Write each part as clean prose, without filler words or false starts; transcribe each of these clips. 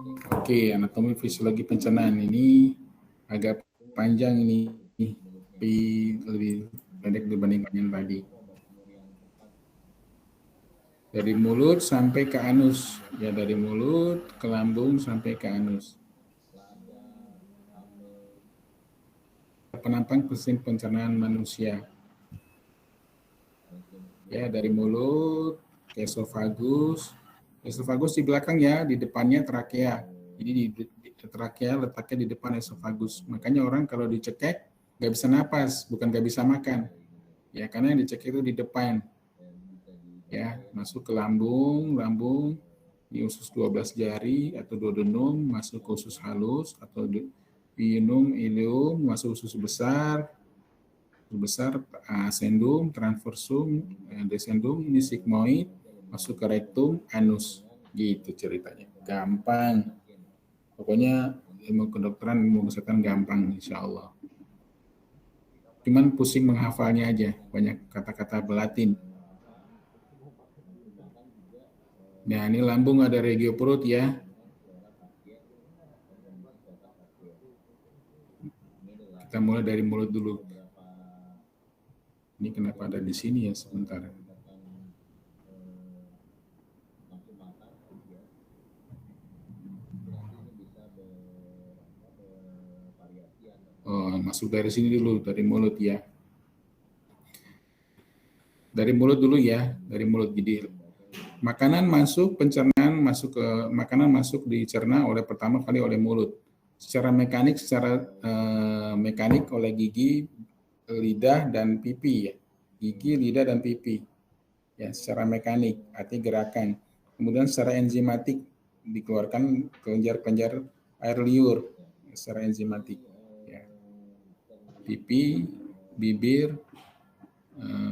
Oke, anatomi fisiologi pencernaan ini agak panjang ini, tapi lebih pendek dibandingkan yang tadi. Dari mulut sampai ke anus, ya dari mulut ke lambung sampai ke anus. Penampang mesin pencernaan manusia. Ya, dari mulut ke esofagus. Esofagus di belakang ya, di depannya trakea. Jadi di trakea letaknya di depan esofagus. Makanya orang kalau dicekek nggak bisa napas, bukan nggak bisa makan. Ya, karena yang dicekek itu di depan. Ya, masuk ke lambung, lambung di usus 12 jari atau duodenum, masuk ke usus halus atau piunum, ileum, masuk usus besar, ascendum, transversum, descendum, ini sigmoid, masuk ke rektum, anus. Gitu ceritanya. Gampang. Pokoknya ilmu kedokteran, ilmu kesehatan gampang insya Allah. Cuman pusing menghafalnya aja, banyak kata-kata Latin. Nah, ini lambung ada regio perut ya. Kita mulai dari mulut dulu. Ini kenapa ada di sini ya sebentar. Oh, masuk dari sini dulu, dari mulut ya. Dari mulut dulu ya, dari mulut. Jadi makanan masuk, pencernaan masuk ke makanan masuk dicerna oleh pertama kali oleh mulut. Secara mekanik oleh gigi, lidah dan pipi ya. Gigi, lidah dan pipi. Ya, secara mekanik, artinya gerakan. Kemudian secara enzimatik dikeluarkan kelenjar-kelenjar air liur secara enzimatik. Ya. Pipi, bibir,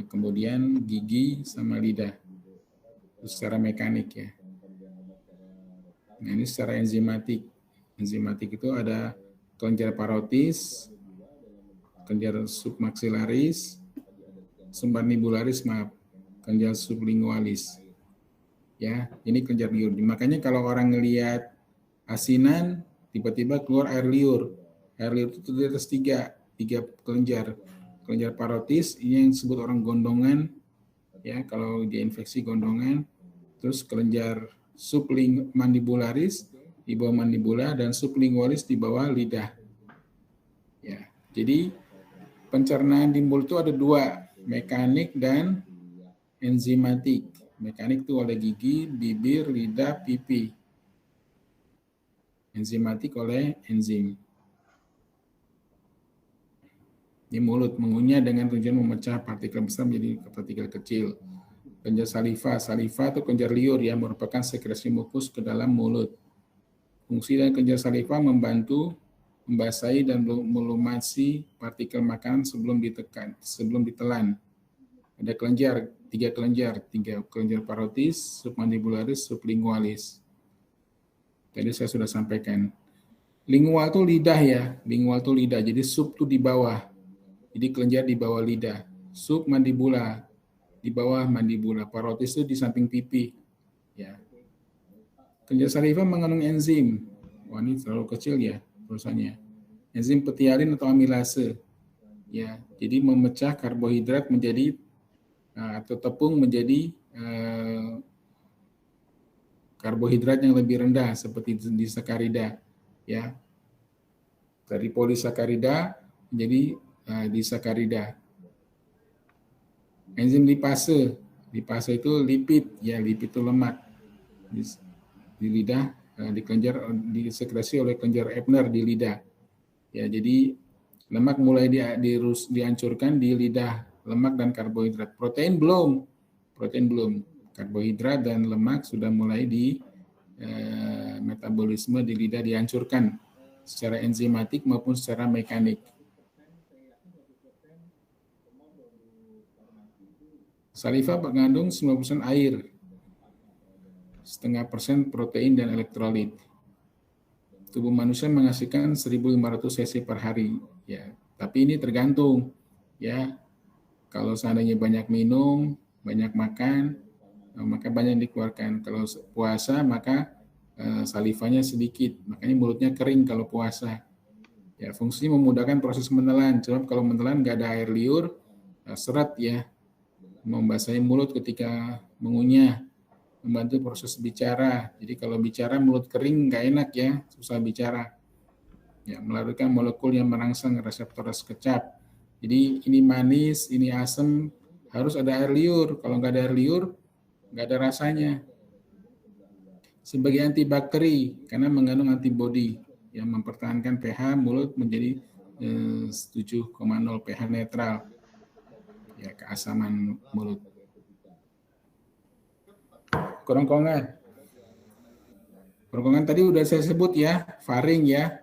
kemudian gigi sama lidah. Itu secara mekanik ya. Nah, ini secara enzimatik. Enzimatik itu ada kelenjar parotis, kelenjar submaxillaris, submandibularis, kelenjar sublingualis. Ya, ini kelenjar liur. Makanya kalau orang ngelihat asinan, tiba-tiba keluar air liur. Air liur itu terdiri atas tiga kelenjar. Kelenjar parotis, ini yang disebut orang gondongan, ya kalau dia infeksi gondongan. Terus kelenjar submandibularis di bawah mandibula dan sublingualis di bawah lidah. Ya, jadi pencernaan di mulut itu ada dua, mekanik dan enzimatik. Mekanik itu oleh gigi, bibir, lidah, pipi. Enzimatik oleh enzim. Di mulut mengunyah dengan tujuan memecah partikel besar menjadi partikel kecil. Kelenjar saliva itu kelenjar liur yang merupakan sekresi mukus ke dalam mulut. Fungsi dan kelenjar saliva membantu membasahi dan melumasi partikel makanan sebelum ditelan. Ada tiga kelenjar parotis, submandibularis, sublingualis. Tadi saya sudah sampaikan. Lingual itu lidah ya, lingual itu lidah. Jadi sub itu di bawah. Jadi kelenjar di bawah lidah. Submandibula di bawah mandibula. Parotis itu di samping pipi. Ya. Kelenjar saliva mengandung enzim. Wah, ini terlalu kecil ya tulisannya. Enzim petialin atau amilase. Ya, jadi memecah karbohidrat menjadi atau tepung menjadi karbohidrat yang lebih rendah seperti disakarida. Ya. Dari polisakarida menjadi disakarida. Enzim lipase itu lipid, ya lipid itu lemak di lidah, di kelenjar disekresi oleh kelenjar Ebner di lidah. Ya, jadi lemak mulai dihancurkan di lidah, lemak dan karbohidrat. Protein belum, karbohidrat dan lemak sudah mulai di metabolisme di lidah dihancurkan secara enzimatik maupun secara mekanik. Saliva mengandung 90% air, 0,5% protein dan elektrolit. Tubuh manusia menghasilkan 1.500 cc per hari, ya. Tapi ini tergantung, ya. Kalau seandainya banyak minum, banyak makan, maka banyak dikeluarkan. Kalau puasa, maka salivanya sedikit, makanya mulutnya kering kalau puasa. Ya, fungsinya memudahkan proses menelan. Sebab kalau menelan nggak ada air liur, seret ya, membasahi mulut ketika mengunyah, membantu proses bicara. Jadi kalau bicara mulut kering nggak enak ya, susah bicara. Ya, melarikan molekul yang merangsang reseptor kecap. Jadi ini manis, ini asam, harus ada air liur. Kalau nggak ada air liur, nggak ada rasanya. Sebagai antibakteri, karena mengandung antibodi yang mempertahankan pH mulut menjadi 7,0 pH netral. Ya, keasaman mulut. Kerongkongan. Kerongkongan tadi udah saya sebut ya, faring ya.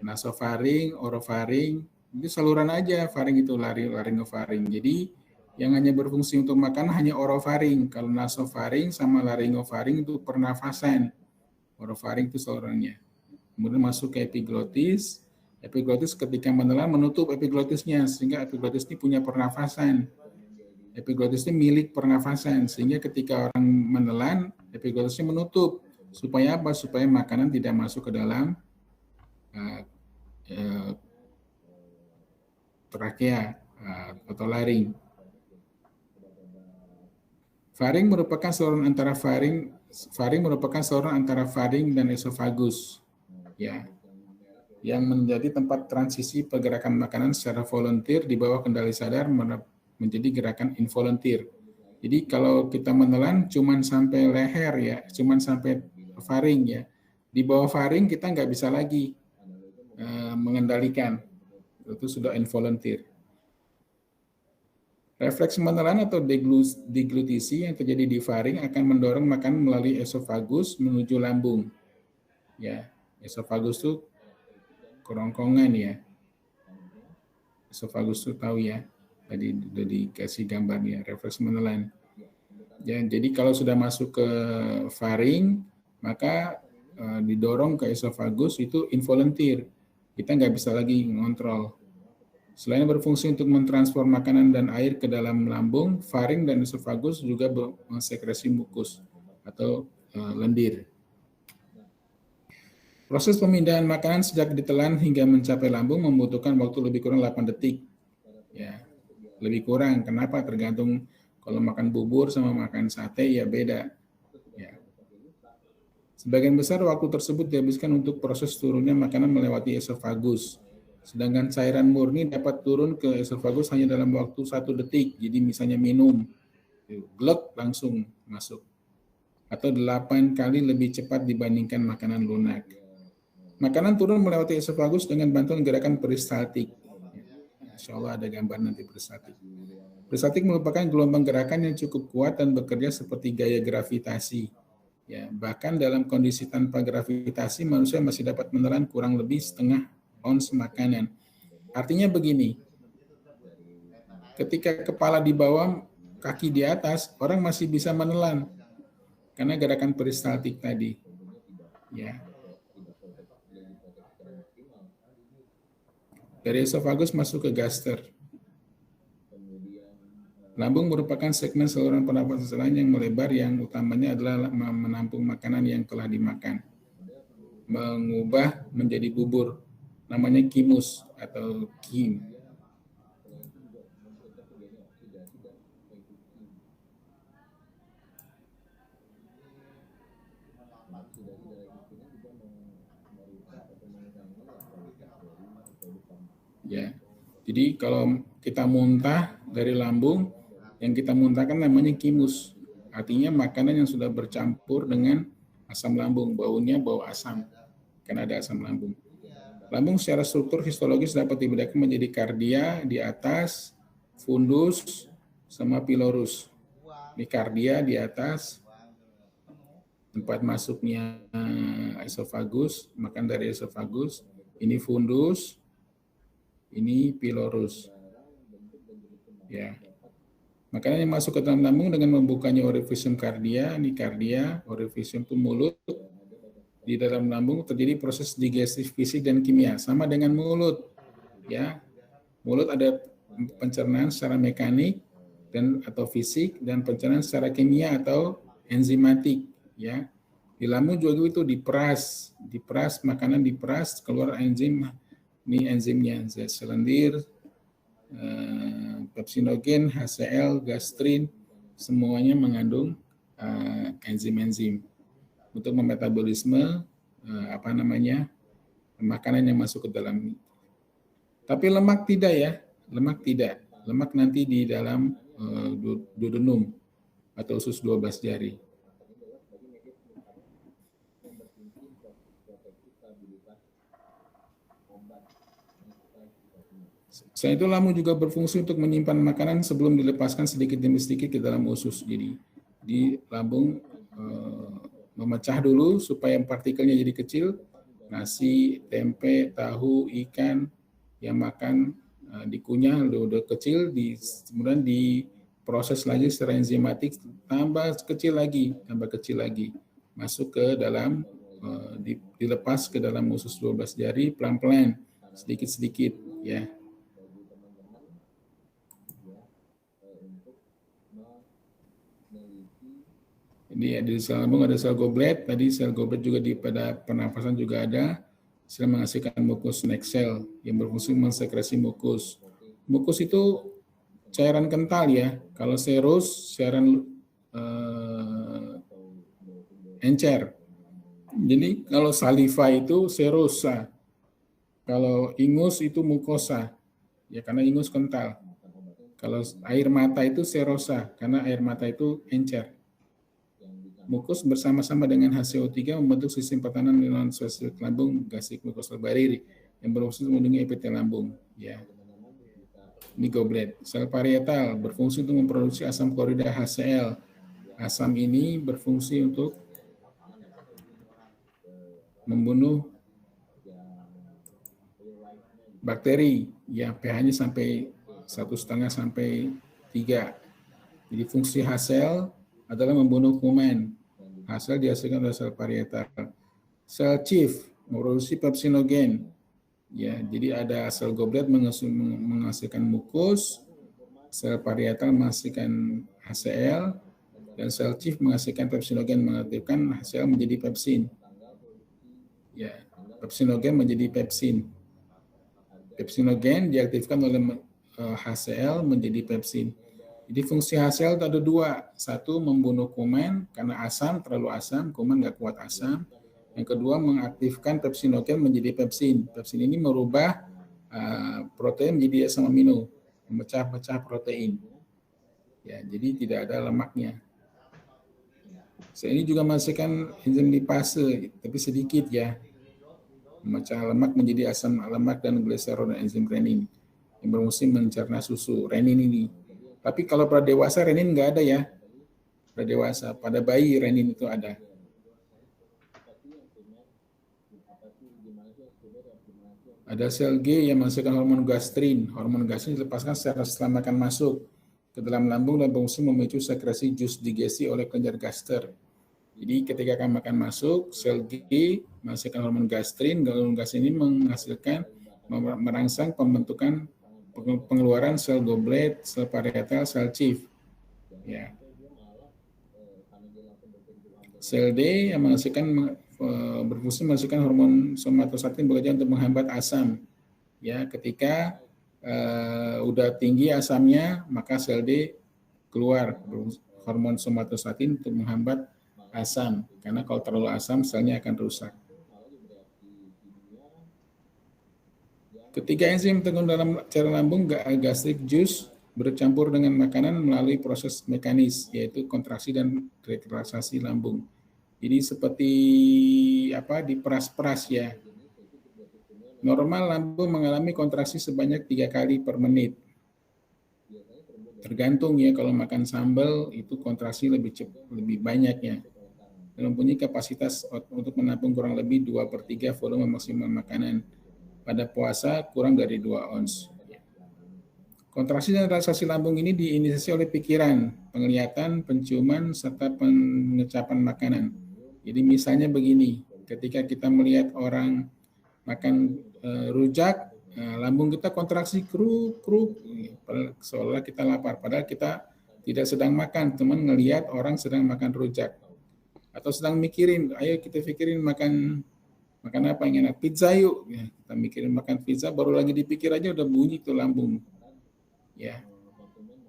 Nasofaring, orofaring, itu saluran aja faring itu laringofaring. Jadi yang hanya berfungsi untuk makan hanya orofaring. Kalau nasofaring sama laringofaring itu pernafasan. Orofaring itu salurannya. Kemudian masuk ke epiglotis. Epiglotis ketika menelan menutup epiglotisnya sehingga epiglotis ini punya pernafasan. Epiglotis ini milik pernafasan sehingga ketika orang menelan epiglotisnya menutup. Supaya apa? Supaya makanan tidak masuk ke dalam trakea atau laring. Faring merupakan saluran antara faring merupakan saluran antara faring dan esofagus, ya, yang menjadi tempat transisi pergerakan makanan secara volunteer di bawah kendali sadar menjadi gerakan involunteer. Jadi kalau kita menelan cuman sampai leher ya, cuman sampai faring ya, di bawah faring kita nggak bisa lagi mengendalikan, itu sudah involunteer. Refleks menelan atau deglutisi yang terjadi di faring akan mendorong makanan melalui esofagus menuju lambung. Ya, esofagus itu kerongkongan ya. Esofagus itu tahu ya, tadi sudah dikasih gambarnya, refleks menelan. Ya, jadi kalau sudah masuk ke faring, maka didorong ke esofagus itu involunteer. Kita nggak bisa lagi ngontrol. Selain berfungsi untuk mentransfer makanan dan air ke dalam lambung, faring dan esofagus juga mensekresi mukus atau lendir. Proses pemindahan makanan sejak ditelan hingga mencapai lambung membutuhkan waktu lebih kurang 8 detik. Ya, lebih kurang. Kenapa? Tergantung kalau makan bubur sama makan sate ya beda. Ya. Sebagian besar waktu tersebut dihabiskan untuk proses turunnya makanan melewati esofagus. Sedangkan cairan murni dapat turun ke esofagus hanya dalam waktu 1 detik. Jadi misalnya minum, glek langsung masuk. Atau 8 kali lebih cepat dibandingkan makanan lunak. Makanan turun melewati esofagus dengan bantuan gerakan peristaltik. Insya Allah ada gambar nanti peristaltik. Peristaltik merupakan gelombang gerakan yang cukup kuat dan bekerja seperti gaya gravitasi. Ya, bahkan dalam kondisi tanpa gravitasi, manusia masih dapat menelan kurang lebih setengah ons makanan. Artinya begini, ketika kepala di bawah, kaki di atas, orang masih bisa menelan karena gerakan peristaltik tadi. Ya. Dari esofagus masuk ke gaster. Lambung merupakan segmen saluran pernapasan lain yang melebar yang utamanya adalah menampung makanan yang telah dimakan. Mengubah menjadi bubur. Namanya kimus atau kim. Ya. Jadi kalau kita muntah dari lambung, yang kita muntahkan namanya kimus. Artinya makanan yang sudah bercampur dengan asam lambung, baunya bau asam, karena ada asam lambung. Lambung secara struktur histologis dapat dibedakan menjadi kardia di atas, fundus, sama pilorus. Ini kardia di atas, tempat masuknya esofagus, makan dari esofagus. Ini fundus, ini pilorus. Ya. Makanan yang masuk ke dalam lambung dengan membukanya orifisium kardia, ini kardia, orifisium itu mulut. Di dalam lambung terjadi proses digestif fisik dan kimia, sama dengan mulut. Ya, mulut ada pencernaan secara mekanik dan atau fisik dan pencernaan secara kimia atau enzimatik. Ya, Di lambung juga itu diperas makanan diperas, keluar enzim. Ini enzimnya, zat selendir, pepsinogen, HCl, gastrin, semuanya mengandung enzim-enzim untuk memetabolisme makanan yang masuk ke dalam. Tapi lemak tidak ya, lemak tidak. Lemak nanti di dalam duodenum atau usus 12 jari. Selain itu lambung juga berfungsi untuk menyimpan makanan sebelum dilepaskan sedikit demi sedikit ke dalam usus. Jadi di lambung memecah dulu supaya partikelnya jadi kecil. Nasi, tempe, tahu, ikan yang makan dikunyah udah kecil, kemudian diproses lagi secara enzimatik, tambah kecil lagi, masuk ke dalam, dilepas ke dalam usus 12 jari pelan-pelan, sedikit-sedikit ya. Ini di sel lambung ada sel goblet, tadi sel goblet juga pada pernafasan juga ada, sel menghasilkan mukus neck cell yang berfungsi mensekresi mukus. Mukus itu cairan kental ya, kalau serus cairan encer. Jadi kalau saliva itu serosa, kalau ingus itu mukosa, ya karena ingus kental. Kalau air mata itu serosa, karena air mata itu encer. Mukus bersama-sama dengan HCO3 membentuk sistem pertahanan non spesifik lambung gastric mucosal barrier yang berfungsi melindungi epitel lambung. Ya, ini goblet. Sel parietal berfungsi untuk memproduksi asam klorida HCl. Asam ini berfungsi untuk membunuh bakteri, ya pH-nya sampai 1,5 sampai 3. Jadi fungsi HCl adalah membunuh kuman. Hasil dihasilkan oleh sel parietal. Sel chief memproduksi pepsinogen. Ya, jadi ada sel goblet menghasilkan mukus, sel parietal menghasilkan HCl, dan sel chief menghasilkan pepsinogen, mengaktifkan HCl menjadi pepsin. Ya, pepsinogen menjadi pepsin. Pepsinogen diaktifkan oleh HCl menjadi pepsin. Jadi fungsi HCl ada 2. Satu, membunuh kuman karena asam, terlalu asam, kuman nggak kuat asam. Yang kedua, mengaktifkan pepsinogen menjadi pepsin. Pepsin ini merubah protein menjadi asam amino, memecah-pecah protein. Ya, jadi tidak ada lemaknya. Ini juga menghasilkan enzim lipase, tapi sedikit ya. Memecah lemak menjadi asam lemak dan gliserol dan enzim renin yang berfungsi mencerna susu. Renin ini. Tapi kalau pada dewasa renin nggak ada ya. Pada dewasa, pada bayi renin itu ada. Ada sel G yang menghasilkan hormon gastrin. Hormon gastrin dilepaskan setelah makan masuk ke dalam lambung dan berfungsi memicu sekresi jus digesti oleh kelenjar gaster. Jadi ketika akan makan masuk, sel G menghasilkan hormon gastrin. Hormon gastrin ini merangsang pembentukan pengeluaran sel goblet, sel parietal, sel chief. Ya. Sel D yang berfungsi menghasilkan hormon somatostatin bekerja untuk menghambat asam. Ya, ketika udah tinggi asamnya, maka sel D keluar hormon somatostatin untuk menghambat asam. Karena kalau terlalu asam, selnya akan rusak. Ketika enzim tergabung dalam cairan lambung, gastric juice bercampur dengan makanan melalui proses mekanis, yaitu kontraksi dan relaksasi lambung. Jadi seperti diperas-peras ya. Normal lambung mengalami kontraksi sebanyak 3 kali per menit. Tergantung ya, kalau makan sambal itu kontraksi lebih banyak ya. Dan mempunyai kapasitas untuk menampung kurang lebih 2/3 volume maksimal makanan. Pada puasa kurang dari 2 ons. Kontraksi dan relaksasi lambung ini diinisiasi oleh pikiran, penglihatan, penciuman, serta pengecapan makanan. Jadi misalnya begini, ketika kita melihat orang makan rujak, lambung kita kontraksi kruk, seolah kita lapar. Padahal kita tidak sedang makan, teman ngelihat orang sedang makan rujak. Atau sedang mikirin, ayo kita pikirin makan apa yang enak, pizza yuk. Ya, kita mikirin makan pizza, baru lagi dipikir aja udah bunyi tuh lambung. Ya.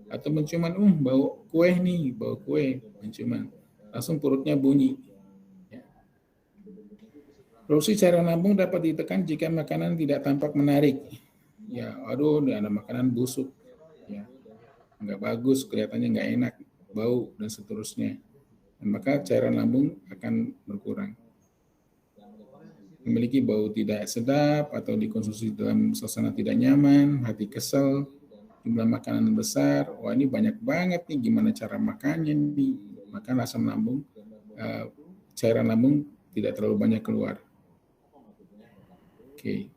Atau menciuman, bau kue nih, bau kue, menciuman. Langsung perutnya bunyi. Ya. Produksi cairan lambung dapat ditekan jika makanan tidak tampak menarik. Ya, aduh, ada makanan busuk. Ya, nggak bagus, kelihatannya nggak enak, bau, dan seterusnya. Dan maka cairan lambung akan berkurang. Memiliki bau tidak sedap atau dikonsumsi dalam suasana tidak nyaman, hati kesel, jumlah makanan besar, wah ini banyak banget nih, gimana cara makannya nih, maka asam lambung, cairan lambung tidak terlalu banyak keluar. Oke.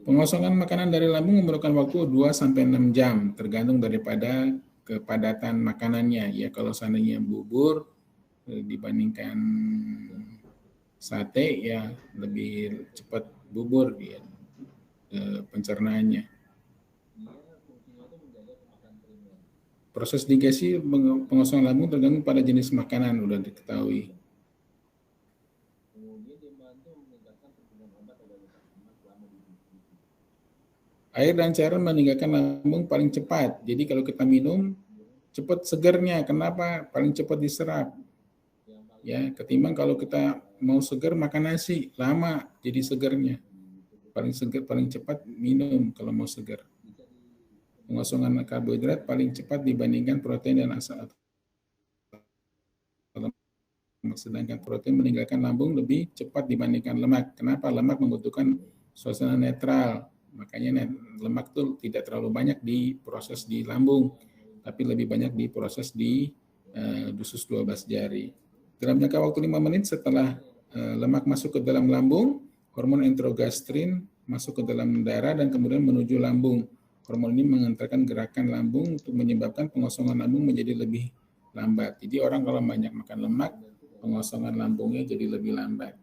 Pengosongan makanan dari lambung memerlukan waktu 2-6 jam, tergantung daripada kepadatan makanannya. Ya, kalau seandainya bubur dibandingkan sate, ya lebih cepat bubur ya, pencernaannya. Proses digesti pengosongan lambung tergantung pada jenis makanan, udah diketahui. Air dan cairan meninggalkan lambung paling cepat. Jadi kalau kita minum, cepat segernya. Kenapa? Paling cepat diserap. Ya, ketimbang kalau kita mau seger makan nasi, lama jadi segernya. Paling seger, paling cepat minum kalau mau seger. Pengosongan karbohidrat paling cepat dibandingkan protein dan asam. Sedangkan protein meninggalkan lambung lebih cepat dibandingkan lemak. Kenapa? Lemak membutuhkan suasana netral. Makanya lemak itu tidak terlalu banyak diproses di lambung, tapi lebih banyak diproses di usus 12 jari. Dalam jangka waktu 5 menit setelah lemak masuk ke dalam lambung, hormon enterogastrin masuk ke dalam darah dan kemudian menuju lambung. Hormon ini mengantarkan gerakan lambung untuk menyebabkan pengosongan lambung menjadi lebih lambat. Jadi orang kalau banyak makan lemak, pengosongan lambungnya jadi lebih lambat.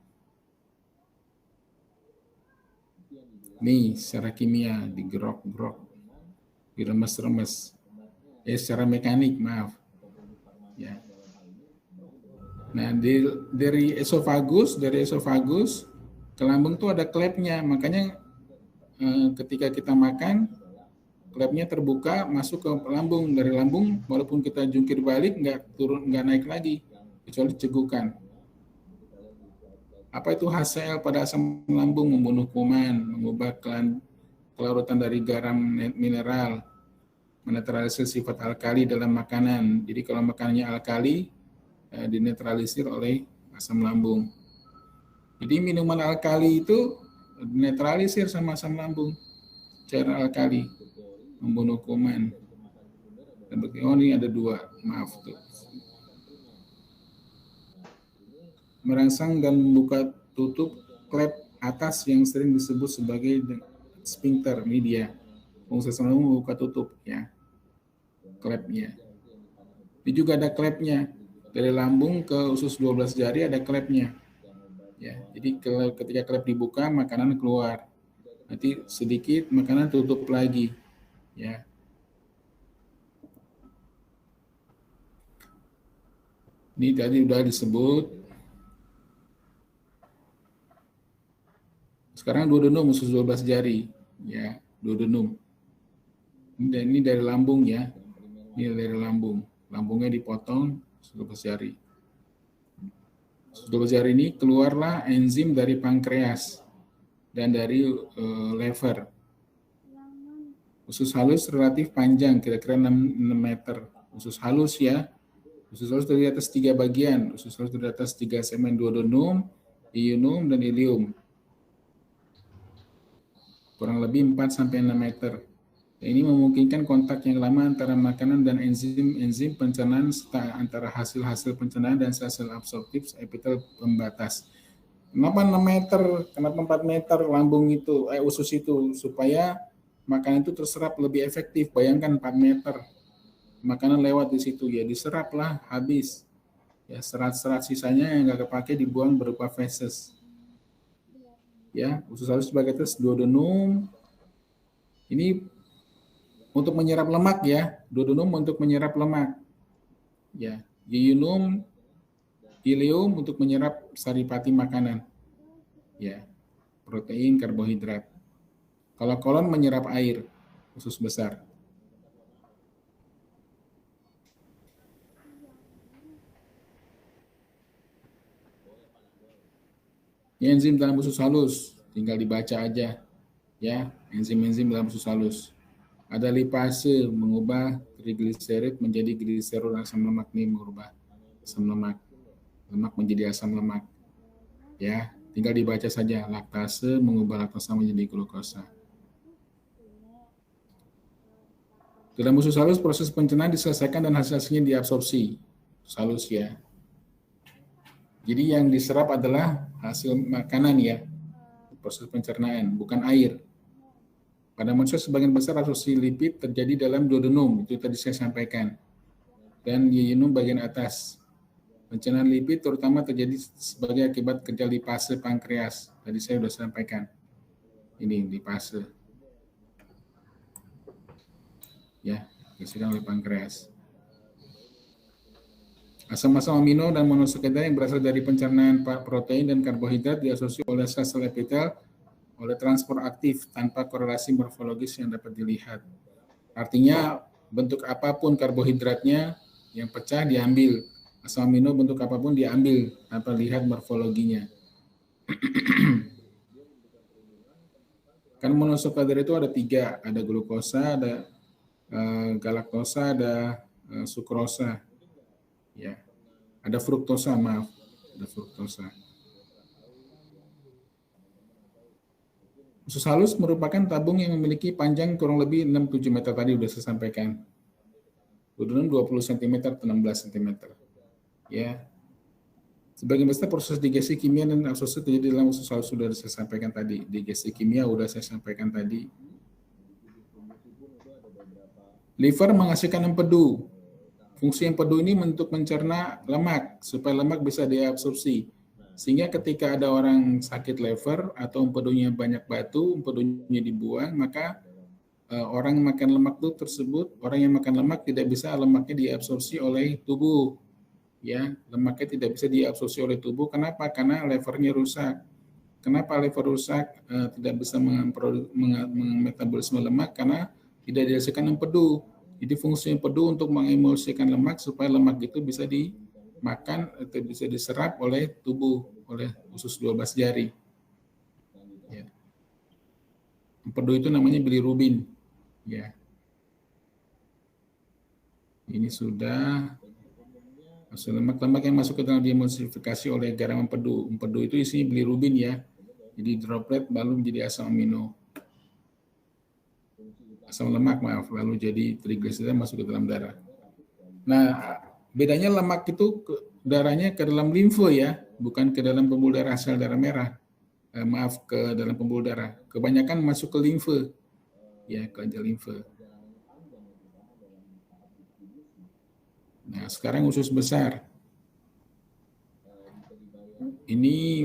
Nih, secara kimia, digerok-gerok, diremes-remes. Secara mekanik, maaf. Ya. Nah, dari esofagus ke lambung tuh ada klepnya. Makanya ketika kita makan, klepnya terbuka, masuk ke lambung. Dari lambung, walaupun kita jungkir balik, nggak naik lagi, kecuali cegukan. Apa itu HCl pada asam lambung? Membunuh kuman, mengubah kelarutan dari garam mineral, menetralisir sifat alkali dalam makanan. Jadi kalau makanannya alkali, dinetralisir oleh asam lambung. Jadi minuman alkali itu dinetralisir sama asam lambung, cairan alkali, membunuh kuman. Dan ini ada 2, maaf tuh. Merangsang dan membuka tutup klep atas yang sering disebut sebagai sphincter media. Fungsi asam lambung membuka tutup, ya, klepnya. Ini juga ada klepnya. Dari lambung ke usus 12 jari ada klepnya. Ya, jadi ketika klep dibuka, makanan keluar. Nanti sedikit makanan tutup lagi, ya. Ini tadi sudah disebut. Sekarang duodenum, usus 12 jari, ya, duodenum. Ini dari lambung, ya. Ini dari lambung. Lambungnya dipotong, usus 12 jari. Usus 12 jari ini keluarlah enzim dari pankreas dan dari lever. Usus halus relatif panjang, kira-kira 6 meter. Usus halus, ya. Usus halus terdiri atas 3 bagian. Usus halus terdiri atas 3 segmen, duodenum, ileum, dan ileum. Kurang lebih 4-6 meter. Ini memungkinkan kontak yang lama antara makanan dan enzim pencernaan serta antara hasil-hasil pencernaan dan sel-sel absorptif epitel pembatas. Kenapa 6 meter? Kenapa 4 meter lambung itu, usus itu? Supaya makanan itu terserap lebih efektif. Bayangkan 4 meter. Makanan lewat di situ, ya diserap lah, habis. Ya, serat-serat sisanya yang nggak kepake dibuang berupa feses. Ya, usus halus sebagai tes duodenum. Ini untuk menyerap lemak, ya, duodenum untuk menyerap lemak. Ya, Yeyunum, ileum untuk menyerap saripati makanan, ya, protein, karbohidrat. Kalau kolon menyerap air, usus besar. Ya, enzim dalam usus halus, tinggal dibaca aja, ya, enzim-enzim dalam usus halus. Ada lipase, mengubah trigliserid menjadi gliserol asam lemak, nih mengubah asam lemak, lemak menjadi asam lemak, ya, tinggal dibaca saja. Laktase mengubah laktosa menjadi glukosa. Dalam usus halus proses pencernaan diselesaikan dan hasil-hasilnya diabsorpsi. Usus halus, ya. Jadi yang diserap adalah hasil makanan, ya, proses pencernaan, bukan air. Pada manusia sebagian besar absorpsi lipid terjadi dalam duodenum, itu tadi saya sampaikan, dan yeyunum bagian atas. Pencernaan lipid terutama terjadi sebagai akibat kerja lipase pankreas. Tadi saya sudah sampaikan. Ini lipase, ya, dihasilkan oleh pankreas. Asam-asam amino dan monosakarida yang berasal dari pencernaan protein dan karbohidrat diasosiasi oleh sel-sel epitel oleh transport aktif tanpa korelasi morfologis yang dapat dilihat. Artinya bentuk apapun karbohidratnya yang pecah diambil, asam amino bentuk apapun diambil tanpa lihat morfologinya. Kan monosakarida itu ada 3, ada glukosa, ada galaktosa, ada sukrosa, ya, ada fruktosa, maaf, ada fruktosa. Usus halus merupakan tabung yang memiliki panjang kurang lebih 6-7 meter, tadi sudah saya sampaikan. Duodenum 20 cm atau 16 cm. Ya. Sebagian besar proses digesti kimia dan absorpsi terjadi dalam usus halus, sudah saya sampaikan tadi. Digesti kimia sudah saya sampaikan tadi. Liver menghasilkan empedu. Fungsi empedu ini untuk mencerna lemak, supaya lemak bisa diabsorpsi. Sehingga ketika ada orang sakit liver atau empedunya banyak batu, empedunya dibuang, maka orang yang makan lemak itu tersebut, orang yang makan lemak tidak bisa lemaknya diabsorpsi oleh tubuh. Ya, lemaknya tidak bisa diabsorpsi oleh tubuh. Kenapa? Karena levernya rusak. Kenapa lever rusak? Tidak bisa memetabolisme lemak karena tidak dihasilkan empedu. Jadi fungsi empedu untuk mengemulsikan lemak supaya lemak itu bisa dimakan atau bisa diserap oleh tubuh, oleh usus 12 jari. Ya. Empedu itu namanya bilirubin. Ya. Ini sudah lemak-lemak yang masuk ke dalam diemulsifikasi oleh garam empedu. Empedu itu isinya bilirubin, ya. Jadi droplet lalu menjadi asam amino. Asam lemak, maaf, lalu jadi trigliserida masuk ke dalam darah. Nah, bedanya lemak itu darahnya ke dalam limfe, ya, bukan ke dalam pembuluh darah sel darah merah. Ke dalam pembuluh darah. Kebanyakan masuk ke limfe, ya, ke limfe. Nah, sekarang usus besar. Ini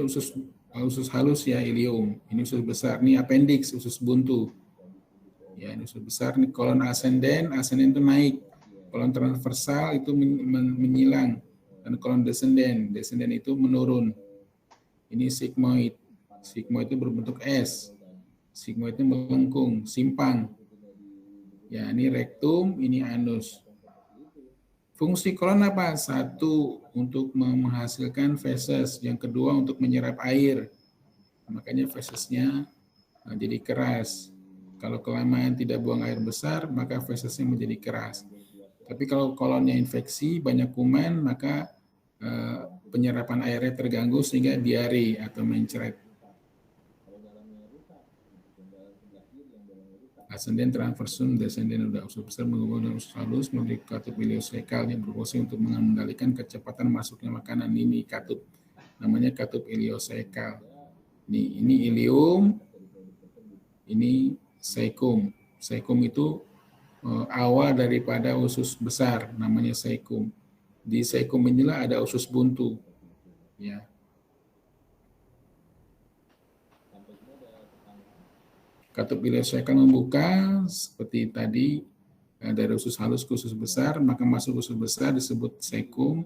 usus halus, ya, ileum. Ini usus besar. Ini appendix, usus buntu. Ya, ini usus besar. Ini kolon ascendens itu naik. Kolon transversal itu menyilang. Dan kolon descendens itu menurun. Ini sigmoid. Sigmoid itu berbentuk S. Sigmoid itu melengkung, simpang. Ya, ini rektum, ini anus. Fungsi kolon apa? Satu, untuk menghasilkan feses. Yang kedua, untuk menyerap air. Makanya fesesnya jadi keras. Kalau kelamaan tidak buang air besar, maka fesesnya menjadi keras. Tapi kalau kolonnya infeksi, banyak kuman, maka penyerapan airnya terganggu sehingga diare atau mencret. Ascendens, transversum, descendens udah usus besar menghubungkan usus halus melalui katup iliosekal yang berfungsi untuk mengendalikan kecepatan masuknya makanan. Ini katup, namanya katup iliosekal. Ini ileum, ini cecum. Cecum itu awal daripada usus besar, namanya cecum. Di cecum inilah ada usus buntu, ya. Katup iliosekal membuka seperti tadi, dari usus halus ke usus besar, maka masuk usus besar disebut sekum.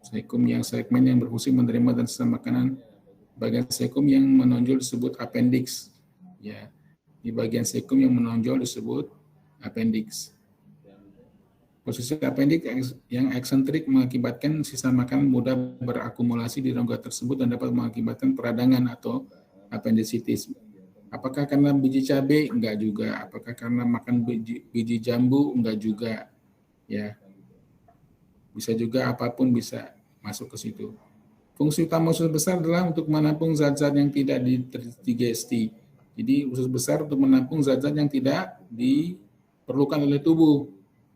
Sekum yang segmen yang berfungsi menerima dan sisa makanan. Bagian sekum yang menonjol disebut appendix. Ya, di bagian sekum yang menonjol disebut appendix. Posisi appendix yang eksentrik mengakibatkan sisa makanan mudah berakumulasi di rongga tersebut dan dapat mengakibatkan peradangan atau appendicitis. Apakah karena biji cabai? Enggak juga. Apakah karena makan biji jambu? Enggak juga. Ya, bisa juga apapun bisa masuk ke situ. Fungsi utama usus besar adalah untuk menampung zat-zat yang tidak digesti. Jadi usus besar untuk menampung zat-zat yang tidak diperlukan oleh tubuh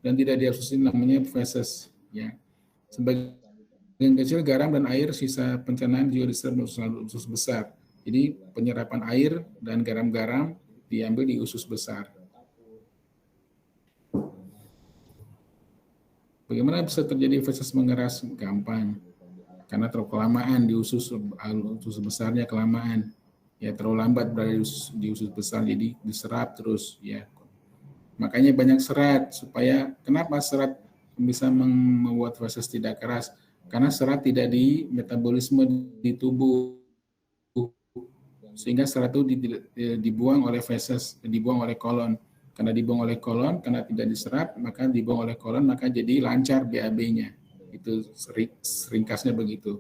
dan tidak diabsorpsi, namanya feses. Ya. Sebagian kecil garam dan air sisa pencernaan juga diserap usus besar. Jadi penyerapan air dan garam-garam diambil di usus besar. Bagaimana bisa terjadi feses mengeras? Gampang. Karena terlalu kelamaan di usus besarnya kelamaan. Ya, terlalu lambat berada di usus besar, jadi diserap terus. Ya, makanya banyak serat. Supaya kenapa serat bisa membuat feses tidak keras? Karena serat tidak di metabolisme di tubuh, sehingga serat itu dibuang oleh feses, dibuang oleh kolon. Karena dibuang oleh kolon, karena tidak diserap, maka dibuang oleh kolon, maka jadi lancar BAB-nya. Itu ringkasnya begitu.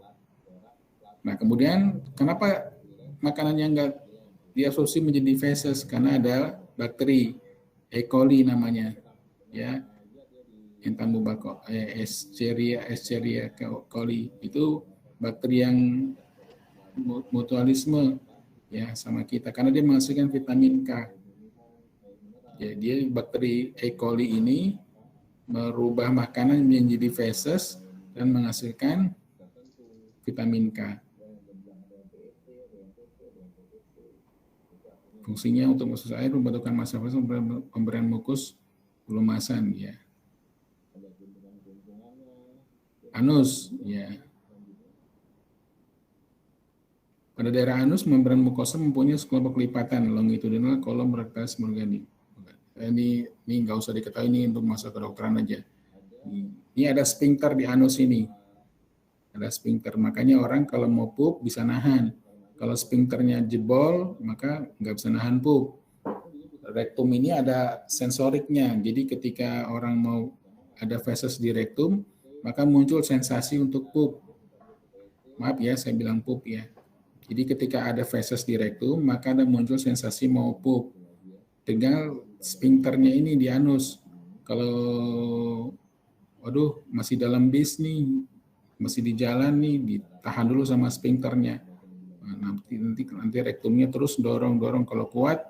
Nah, kemudian kenapa makanan yang enggak diabsorpsi menjadi feses? Karena ada bakteri E. coli namanya, ya, Escherichia coli. Itu bakteri yang mutualisme ya sama kita karena dia menghasilkan vitamin K. Ya, dia bakteri E. coli ini merubah makanan menjadi feses dan menghasilkan vitamin K. Fungsinya untuk usus air, pembentukan massa feses, pemberian mukus, pelumasan, ya. Anus, ya. Pada daerah anus, membran mukosa mempunyai sekelompok lipatan longitudinal kolom rectalis morgani. Ini nggak usah diketahui, ini untuk masa kedokteran aja. Ini ada sphincter di anus ini. Ada sphincter, makanya orang kalau mau pup bisa nahan. Kalau sphincternya jebol, maka nggak bisa nahan pup. Rektum ini ada sensoriknya, jadi ketika orang mau ada feses di rektum, maka muncul sensasi untuk pup. Maaf ya, saya bilang pup ya. Jadi ketika ada feses di rektum, maka ada muncul sensasi mau pup. Tinggal sphincternya ini di anus. Kalau, waduh, masih dalam bis nih, masih di jalan nih, ditahan dulu sama sphincternya. Nah, nanti rektumnya terus dorong. Kalau kuat,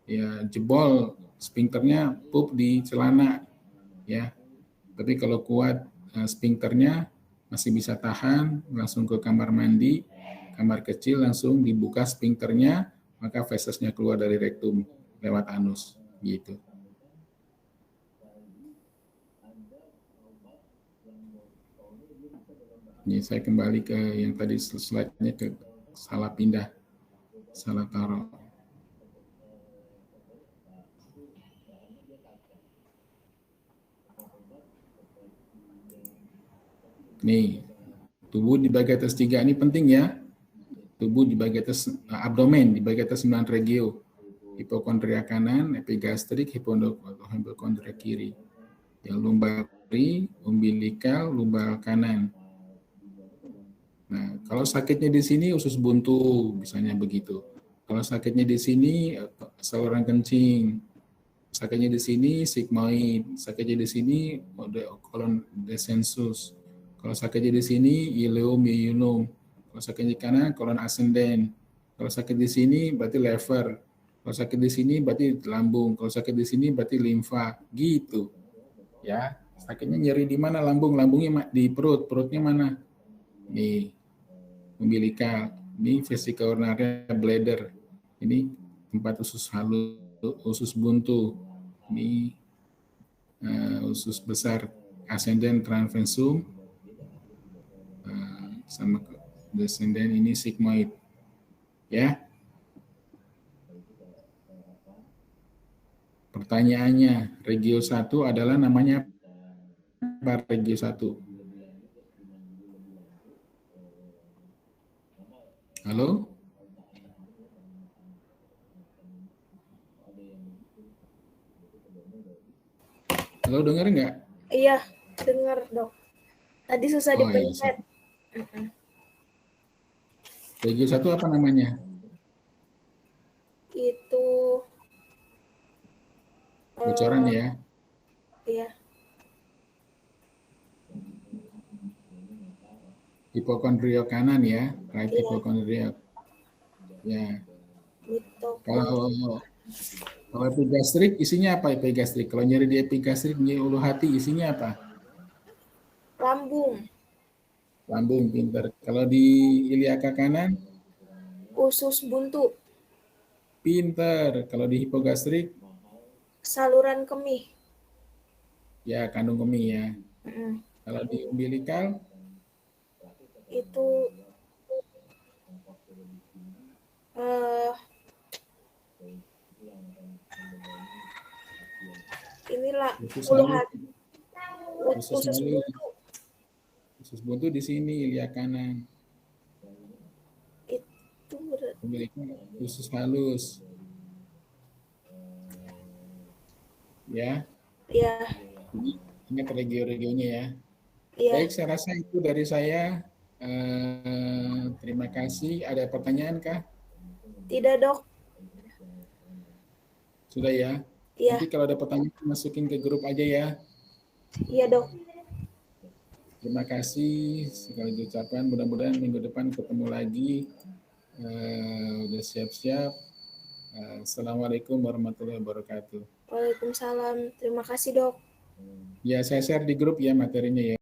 ya jebol sphincternya, pup di celana, ya. Tapi kalau kuat sphincternya masih bisa tahan, langsung ke kamar mandi, kamar kecil langsung dibuka sphincternya, maka fesesnya keluar dari rektum lewat anus, gitu. Ini saya kembali ke yang tadi slide-nya, ke salah pindah, salah taruh. Nih, tubuh dibagi atas 3 ini penting ya. Tubuh dibagi atas abdomen, dibagi atas 9 regio. Hipokondria kanan, epigastrik, hipokondria kiri. Yang lumbal kiri, umbilikal, lumbal kanan. Nah, kalau sakitnya di sini usus buntu, misalnya begitu. Kalau sakitnya di sini saluran kencing, sakitnya di sini sigmoid, sakitnya di sini kolon descensus. Kalau sakitnya di sini ileum, ileum. Kalau sakit di kanan kolon ascendens. Kalau sakit di sini berarti lever. Kalau sakit di sini berarti lambung. Kalau sakit di sini berarti limfa. Gitu. Ya, sakitnya nyeri di mana lambung? Lambungnya di perut. Perutnya mana? Nih, umbilikal. Ini vesica urinaria bladder. Ini tempat usus halus, usus buntu. Ini usus besar ascendens transversum, sama descendens ini sigmoid. Ya. Pertanyaannya, regio 1 adalah namanya apa regio 1? Halo? Halo, dengar nggak? Iya, dengar dok. Tadi susah Oh iya. dipencet. Regio 1 apa namanya? Itu Bocoran ya. iya. Hipokondrio kanan ya, right Iya. hipokondrio. Ya. Mitokondria. Kalau epigastrik isinya apa epigastrik? Kalau nyeri di epigastrik di ulu hati isinya apa? Lambung. Lambung, pinter. Kalau di iliaka kanan? Usus buntu. Pinter. Kalau di hipogastrik? Saluran kemih. Ya, kandung kemih ya. Mm-mm. Kalau di umbilikal? Itu inilah Usus ulu halus. hati. Usus Usus halus. buntu. Usus buntu di sini, iliak kanan. Itu Umbilikal, usus halus. Ya. ya. Ingat regio-regionya ya. Iya. Baik, saya rasa itu dari saya. Terima kasih. Ada pertanyaan kah? Tidak dok. Sudah ya? Iya. Nanti kalau ada pertanyaan masukin ke grup aja ya. Iya dok. Terima kasih sekali ucapan. Mudah-mudahan minggu depan ketemu lagi. Udah siap-siap. Assalamualaikum warahmatullahi wabarakatuh. Waalaikumsalam. Terima kasih dok. Ya, saya share di grup ya materinya ya.